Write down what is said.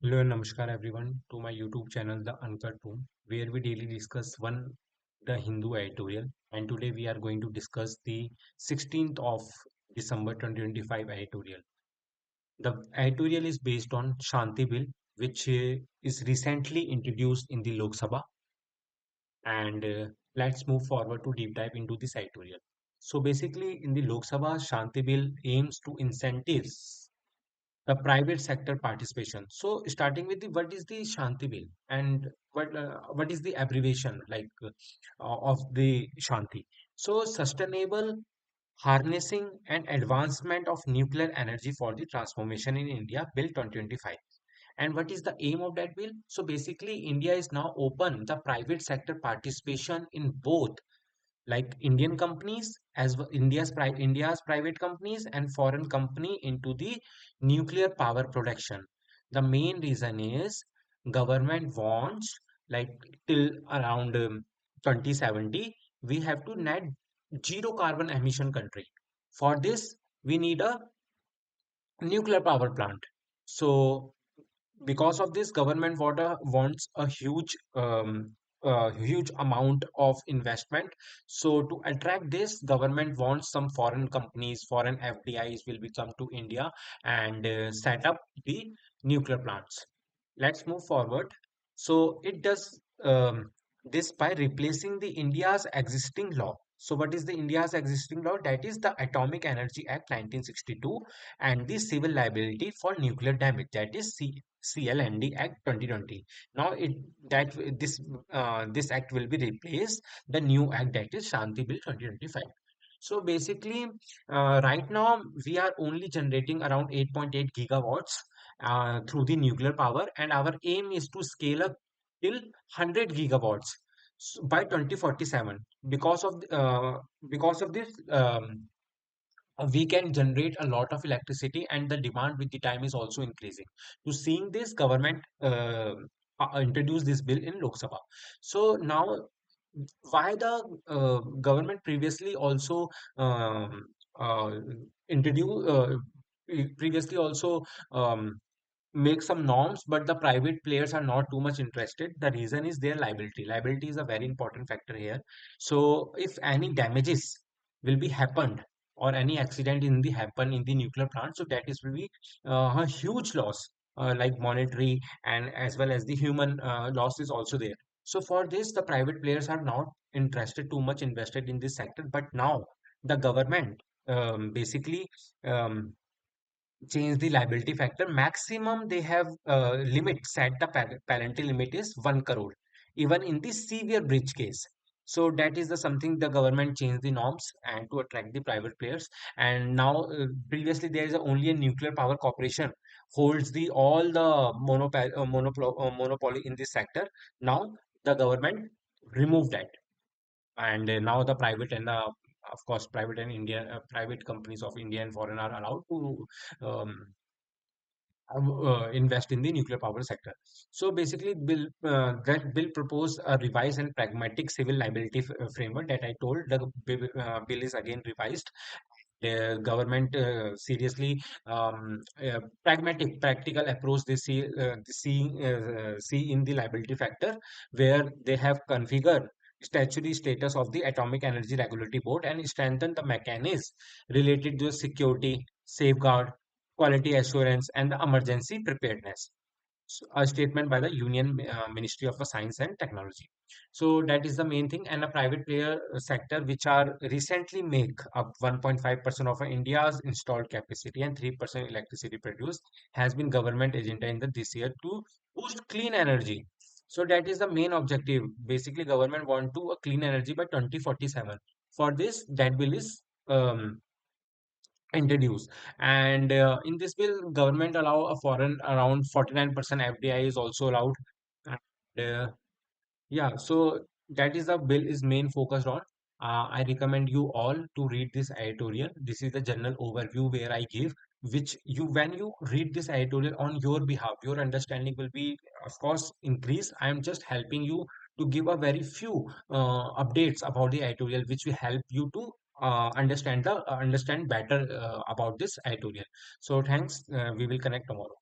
Hello and Namaskar everyone to my YouTube channel The Uncut Room, where we daily discuss one the Hindu editorial, and today we are going to discuss the 16th of December 2025 editorial. The editorial is based on Shanti Bill, which is recently introduced in the Lok Sabha, and let's move forward to deep dive into this editorial. So basically, in the Lok Sabha, Shanti Bill aims to incentives the private sector participation. So starting with the what is the Shanti Bill and what is the abbreviation of the Shanti? So sustainable harnessing and advancement of nuclear energy for the transformation in India Bill 2025. And what is the aim of that bill? So basically India is now open the private sector participation in both like Indian companies as India's private companies and foreign company into the nuclear power production. The main reason is government wants like till around 2070 we have to net zero carbon emission country. For this we need a nuclear power plant. So because of this government water wants a huge amount of investment. So to attract this government wants some foreign companies, foreign FDIs will become to India and set up the nuclear plants. Let's move forward. So it does this by replacing the India's existing law. So what is the India's existing law? That is the Atomic Energy Act 1962 and the Civil Liability for Nuclear Damage, that is CLND Act 2020. Now this act will be replaced the new act, that is Shanti Bill 2025. So basically, right now we are only generating around 8.8 gigawatts through the nuclear power, and our aim is to scale up till 100 gigawatts by 2047. Because of this, we can generate a lot of electricity, and the demand with the time is also increasing. To seeing this, government introduced this bill in Lok Sabha. So now why the government previously also um, uh, introduce previously also um, make some norms, but the private players are not too much interested. The reason is their liability is a very important factor here. So if any damages will be happened or any accident in the happen in the nuclear plant, so that is will be a huge loss, like monetary and as well as the human loss is also there. So for this the private players are not interested too much invested in this sector, but now the government basically um, change the liability factor. Maximum they have limit set the penalty limit is 1 crore, even in the severe breach case. So that is the something the government changed the norms and to attract the private players. And now previously there is only a nuclear power corporation holds the all the monopoly in this sector. Now the government removed that, and now the private and of course private and Indian private companies of India and foreign are allowed to um, invest in the nuclear power sector. So basically, that bill propose a revised and pragmatic civil liability framework that I told. The bill is again revised. The government seriously pragmatic, practical approach they see in the liability factor, where they have configured statutory status of the Atomic Energy Regulatory Board and strengthen the mechanisms related to security, safeguard, quality assurance, and the emergency preparedness. A statement by the Union Ministry of Science and Technology. So that is the main thing. And a private player sector, which are recently make up 1.5% of India's installed capacity and 3% electricity produced, has been government agenda in the this year to boost clean energy. So that is the main objective. Basically, government want to a clean energy by 2047. For this, that bill is introduced. And in this bill government allow a foreign around 49% FDI is also allowed. And yeah, so that is the bill is main focused on. I recommend you all to read this editorial. This is the general overview where I give, which you when you read this editorial on your behalf, your understanding will be of course increased. I am just helping you to give a very few updates about the editorial, which will help you to understand better about this editorial. So thanks. We will connect tomorrow.